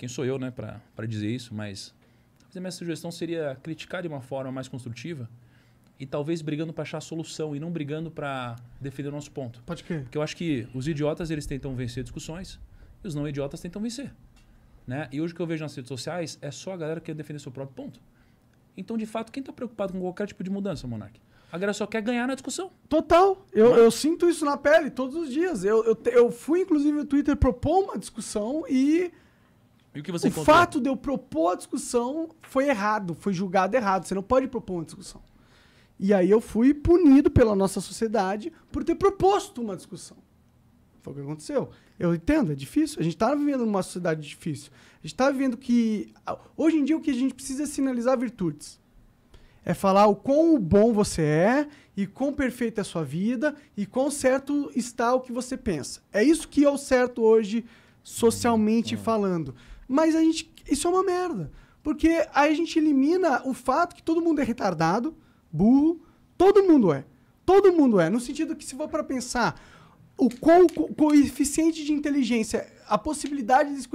quem sou eu, né, para dizer isso, mas a minha sugestão seria criticar de uma forma mais construtiva e talvez brigando para achar a solução e não brigando para defender o nosso ponto. Pode crer. Porque eu acho que os idiotas eles tentam vencer discussões e os não idiotas tentam vencer. Né? E hoje o que eu vejo nas redes sociais é só a galera querendo defender seu próprio ponto. Então, de fato, quem está preocupado com qualquer tipo de mudança, Monark? A galera só quer ganhar na discussão. Total. Eu sinto isso na pele todos os dias. Eu fui, inclusive, no Twitter propor uma discussão e o que você encontrou? fato de eu propor a discussão foi errado, foi julgado errado. Você não pode propor uma discussão. E aí eu fui punido pela nossa sociedade por ter proposto uma discussão. Foi o que aconteceu. Eu entendo, é difícil. A gente está vivendo numa sociedade difícil. A gente está vivendo que... Hoje em dia o que a gente precisa é sinalizar virtudes. É falar o quão bom você é, e quão perfeita é a sua vida, e quão certo está o que você pensa. É isso que é o certo hoje, socialmente falando. Mas isso é uma merda. Porque aí a gente elimina o fato que todo mundo é retardado, burro, todo mundo é. Todo mundo é. No sentido que, se for para pensar, o coeficiente de inteligência, a possibilidade de...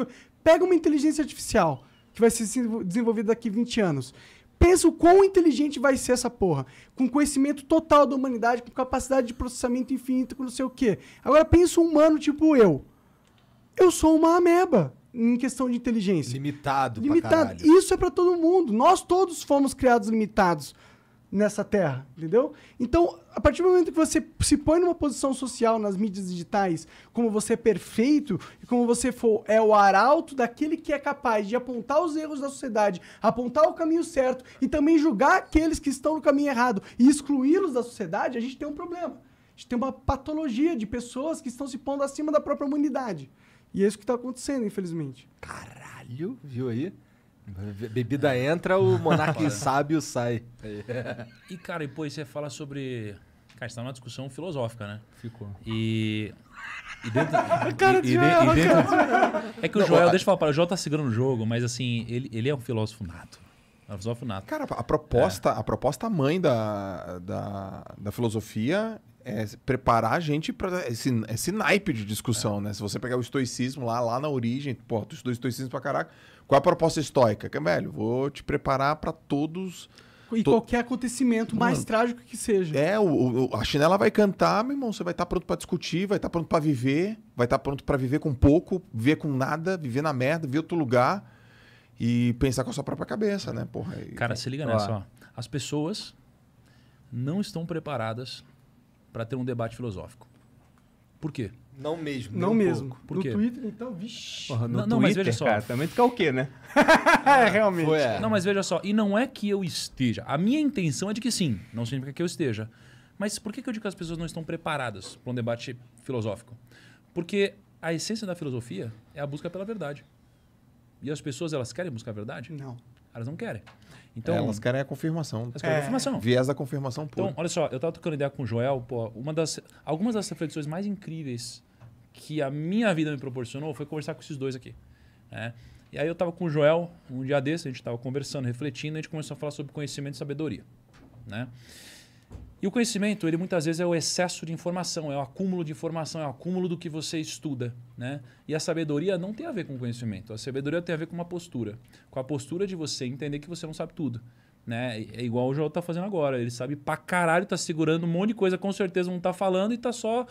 Pega uma inteligência artificial, que vai ser desenvolvida daqui a 20 anos. Pensa o quão inteligente vai ser essa porra. Com conhecimento total da humanidade, com capacidade de processamento infinito, com não sei o quê. Agora pensa um humano tipo eu. Eu sou uma ameba em questão de inteligência. Limitado. Isso é pra todo mundo. Nós todos fomos criados limitados nessa terra, entendeu? Então, a partir do momento que você se põe numa posição social nas mídias digitais, como você é perfeito, e como você é o arauto daquele que é capaz de apontar os erros da sociedade, apontar o caminho certo e também julgar aqueles que estão no caminho errado e excluí-los da sociedade, a gente tem um problema. A gente tem uma patologia de pessoas que estão se pondo acima da própria humanidade. E é isso que está acontecendo, infelizmente. Caralho, viu aí? Bebida entra, o monarca sábio sai. E, cara, e pô, você fala sobre... Cara, você tá numa discussão filosófica, né? Ficou. E dentro... Cara de Joel, É que o Joel, deixa eu falar, o Joel tá segurando o jogo, mas assim, ele é um filósofo nato. É um filósofo nato. Cara, a proposta mãe da filosofia é preparar a gente para esse naipe de discussão, né? Se você pegar o estoicismo lá na origem, pô, tu estudou estoicismo pra caraca, qual é a proposta estoica? Que, velho, vou te preparar para todos... E qualquer acontecimento mais trágico que seja. A chinela vai cantar, meu irmão, você vai estar pronto para discutir, vai estar pronto para viver, vai estar pronto para viver com pouco, viver com nada, viver na merda, viver outro lugar e pensar com a sua própria cabeça, né? Porra, cara, se liga nessa, ó. As pessoas não estão preparadas para ter um debate filosófico. Por quê? Não mesmo. Não mesmo. Por no quê? Twitter, então, vixi. Porra, no Não, Twitter, mas veja só. cara, também tu quer o quê, né? Realmente. Não, mas veja só, e não é que eu esteja. A minha intenção é de que sim, não significa que eu esteja. Mas por que eu digo que as pessoas não estão preparadas para um debate filosófico? Porque a essência da filosofia é a busca pela verdade. E as pessoas, elas querem buscar a verdade? Não. Elas não querem. Então, elas querem a confirmação. Elas querem a confirmação. Viés da confirmação pura. Então, olha só, eu estava trocando ideia com o Joel, pô, algumas das reflexões mais incríveis que a minha vida me proporcionou foi conversar com esses dois aqui. Né? E aí eu estava com o Joel, um dia desse, a gente estava conversando, refletindo, e a gente começou a falar sobre conhecimento e sabedoria. Né? E o conhecimento, ele muitas vezes é o excesso de informação, é o acúmulo de informação, é o acúmulo do que você estuda. Né? E a sabedoria não tem a ver com conhecimento, a sabedoria tem a ver com uma postura. Com a postura de você entender que você não sabe tudo. Né? É igual o Joel está fazendo agora, ele sabe pra caralho, tá segurando um monte de coisa, com certeza não tá falando e tá só...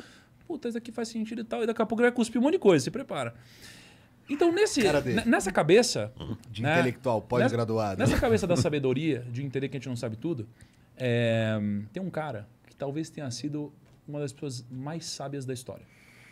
Puta, isso aqui faz sentido e tal. E daqui a pouco ele vai cuspir um monte de coisa, se prepara. Então, nessa cabeça... De né, intelectual, pós-graduado. Nessa cabeça da sabedoria, de entender que a gente não sabe tudo, tem um cara que talvez tenha sido uma das pessoas mais sábias da história,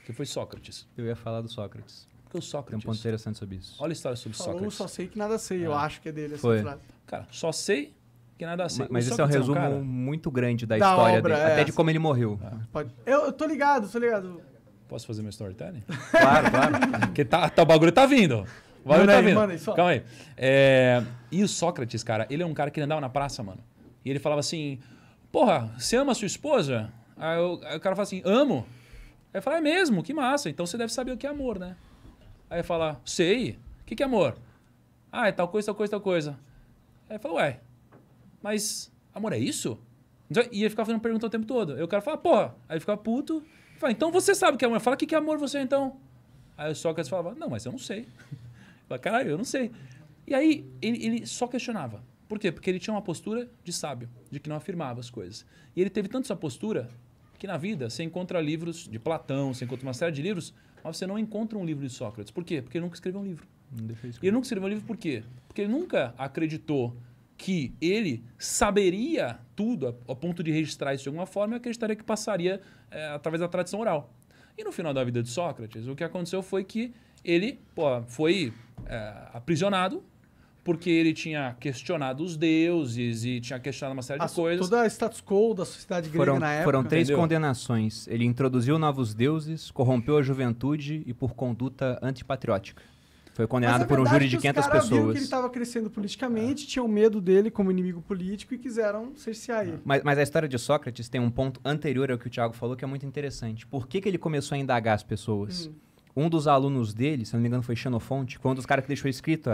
que foi Sócrates. Eu ia falar do Sócrates. Porque o Tem um Sócrates... ponto interessante sobre isso. Olha a história sobre Falou, Sócrates. só sei que nada sei. Eu acho que é dele essa Foi. frase. Cara, só sei que nada sei. Mas O esse é um Sócrates resumo cara- muito grande da Da história obra, dele. é. Até de como ele morreu. Pode... Eu tô ligado, tô ligado. Posso fazer meu storytelling? Claro, claro. Porque o bagulho tá vindo. O bagulho Manda tá aí, vindo. manda aí, só. Calma aí. E o Sócrates, cara, ele é um cara que andava na praça, mano. E ele falava assim, porra, você ama a sua esposa? Aí o cara fala assim, amo. Aí fala, é mesmo? Que massa. Então você deve saber o que é amor, né? Aí fala, sei. O que é amor? Ah, é tal coisa, tal coisa, tal coisa. Aí fala, ué, mas amor é isso? E ele ficava fazendo pergunta o tempo todo. Aí o cara fala, porra. Aí ele ficava puto. Fala, então você sabe o que é amor. Fala, o que é amor você então? Aí o Sócrates falava, não, mas eu não sei. Fala, caralho, eu não sei. E aí, ele só questionava. Por quê? Porque ele tinha uma postura de sábio, de que não afirmava as coisas. E ele teve tanto essa postura que na vida você encontra livros de Platão, você encontra uma série de livros, mas você não encontra um livro de Sócrates. Por quê? Porque ele nunca escreveu um livro. E ele nunca escreveu um livro por quê? Porque ele nunca acreditou que ele saberia tudo a ponto de registrar isso de alguma forma e acreditaria que passaria através da tradição oral. E no final da vida de Sócrates, o que aconteceu foi que ele foi aprisionado porque ele tinha questionado os deuses e tinha questionado uma série de coisas. Toda a status quo da sociedade grega na época. Foram 3 Entendeu? condenações. Ele introduziu novos deuses, corrompeu a juventude e por conduta antipatriótica. Foi condenado por um júri de 500 Os caras viram que ele pessoas. estava crescendo politicamente, tinham medo dele como inimigo político e quiseram cercear ele. Mas a história de Sócrates tem um ponto anterior ao que o Thiago falou que é muito interessante. Por que ele começou a indagar as pessoas? Um dos alunos dele, se não me engano foi Xenofonte, foi um dos caras que deixou escrito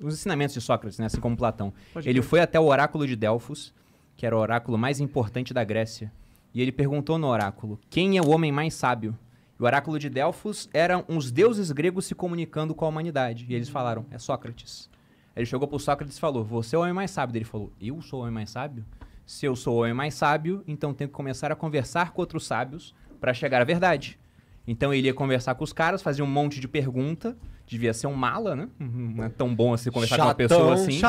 os ensinamentos de Sócrates, né? Assim como Platão. Ele foi até o oráculo de Delfos, que era o oráculo mais importante da Grécia, e ele perguntou no oráculo, quem é o homem mais sábio? E o oráculo de Delfos eram uns deuses gregos se comunicando com a humanidade. E eles falaram, é Sócrates. Ele chegou pro Sócrates e falou, você é o homem mais sábio. Ele falou, eu sou o homem mais sábio? Se eu sou o homem mais sábio, então tenho que começar a conversar com outros sábios para chegar à verdade. Então ele ia conversar com os caras, fazia um monte de pergunta, devia ser um mala, né? Não é tão bom assim conversar com uma pessoa assim.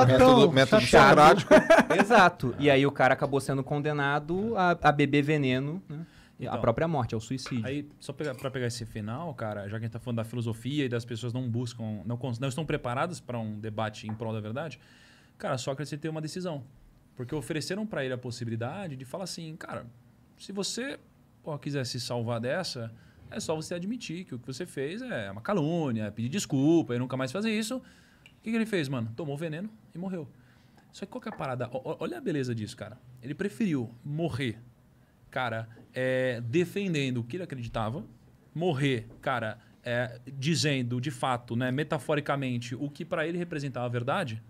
Método socrático. Exato. E aí o cara acabou sendo condenado a beber veneno, né? Então, a própria morte, ao suicídio. Aí, só pra pegar esse final, cara, já que a gente tá falando da filosofia e das pessoas não buscam, não estão preparadas para um debate em prol da verdade, cara, Sócrates teve uma decisão. Porque ofereceram para ele a possibilidade de falar assim, cara, se você quiser se salvar dessa, é só você admitir que o que você fez é uma calúnia, pedir desculpa e nunca mais fazer isso. O que ele fez, mano? Tomou veneno e morreu. Só que qual que é a parada? Olha a beleza disso, cara. Ele preferiu morrer, cara, defendendo o que ele acreditava, morrer, cara, dizendo de fato, né, metaforicamente, o que para ele representava a verdade,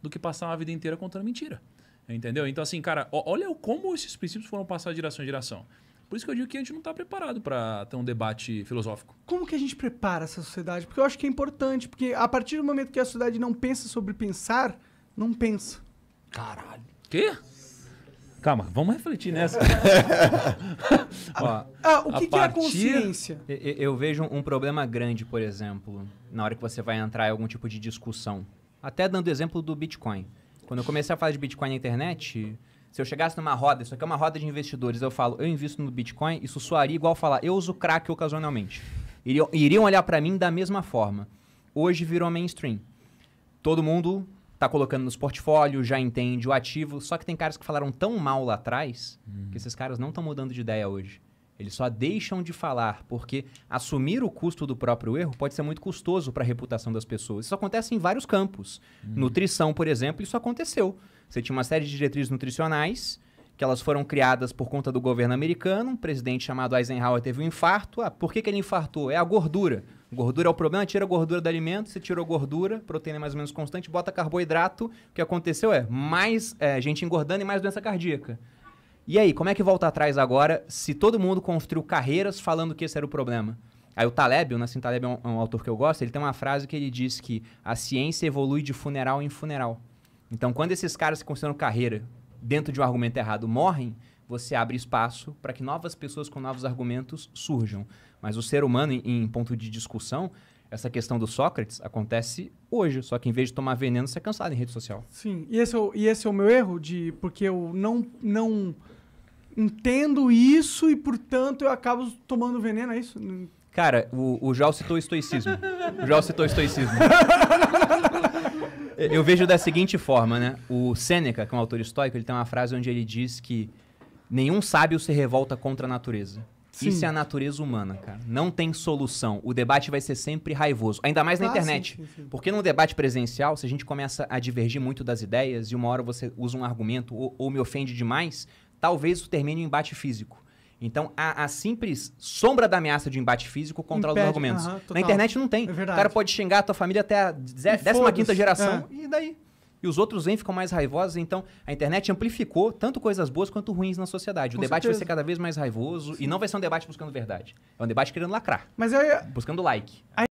do que passar uma vida inteira contando mentira. Entendeu? Então, assim, cara, olha como esses princípios foram passados de geração em geração. Por isso que eu digo que a gente não está preparado para ter um debate filosófico. Como que a gente prepara essa sociedade? Porque eu acho que é importante, porque a partir do momento que a sociedade não pensa sobre pensar, não pensa. Caralho. Quê? Calma, vamos refletir nessa. O que é a consciência? Eu vejo um problema grande, por exemplo, na hora que você vai entrar em algum tipo de discussão. Até dando exemplo do Bitcoin. Quando eu comecei a falar de Bitcoin na internet, se eu chegasse numa roda, isso aqui é uma roda de investidores, eu falo, eu invisto no Bitcoin, isso soaria igual falar, eu uso crack ocasionalmente. Iriam olhar pra mim da mesma forma. Hoje virou mainstream. Todo mundo tá colocando nos portfólios, já entende o ativo, só que tem caras que falaram tão mal lá atrás, que esses caras não estão mudando de ideia hoje. Eles só deixam de falar, porque assumir o custo do próprio erro pode ser muito custoso para a reputação das pessoas. Isso acontece em vários campos. Nutrição, por exemplo, isso aconteceu. Você tinha uma série de diretrizes nutricionais, que elas foram criadas por conta do governo americano. Um presidente chamado Eisenhower teve um infarto. Por que ele infartou? É a gordura. Gordura é o problema, tira a gordura do alimento, você tirou gordura, proteína mais ou menos constante, bota carboidrato. O que aconteceu é mais gente engordando e mais doença cardíaca. E aí, como é que volta atrás agora se todo mundo construiu carreiras falando que esse era o problema? Aí o Taleb, o Nassim Taleb é um autor que eu gosto, ele tem uma frase que ele diz que a ciência evolui de funeral em funeral. Então, quando esses caras que construíram carreira dentro de um argumento errado morrem, você abre espaço para que novas pessoas com novos argumentos surjam. Mas o ser humano, em ponto de discussão, essa questão do Sócrates acontece hoje, só que em vez de tomar veneno, você é cansado em rede social. Sim, e esse é o meu erro, porque eu não entendo isso e, portanto, eu acabo tomando veneno, é isso? Cara, o João citou o estoicismo. Eu vejo da seguinte forma, né? O Sêneca, que é um autor estoico, ele tem uma frase onde ele diz que nenhum sábio se revolta contra a natureza. Sim. Isso é a natureza humana, cara. Não tem solução. O debate vai ser sempre raivoso. Ainda mais na internet. Sim. Porque no debate presencial, se a gente começa a divergir muito das ideias e uma hora você usa um argumento ou me ofende demais, talvez isso termine em embate físico. Então, a simples sombra da ameaça de embate físico controla os argumentos. Na internet não tem. É O verdade. cara pode xingar a tua família até a 15ª geração e daí? E os outros vêm, ficam mais raivosos. Então, a internet amplificou tanto coisas boas quanto ruins na sociedade. O debate vai ser cada vez mais raivoso e não vai ser um debate buscando verdade. É um debate querendo lacrar, Mas aí, buscando like.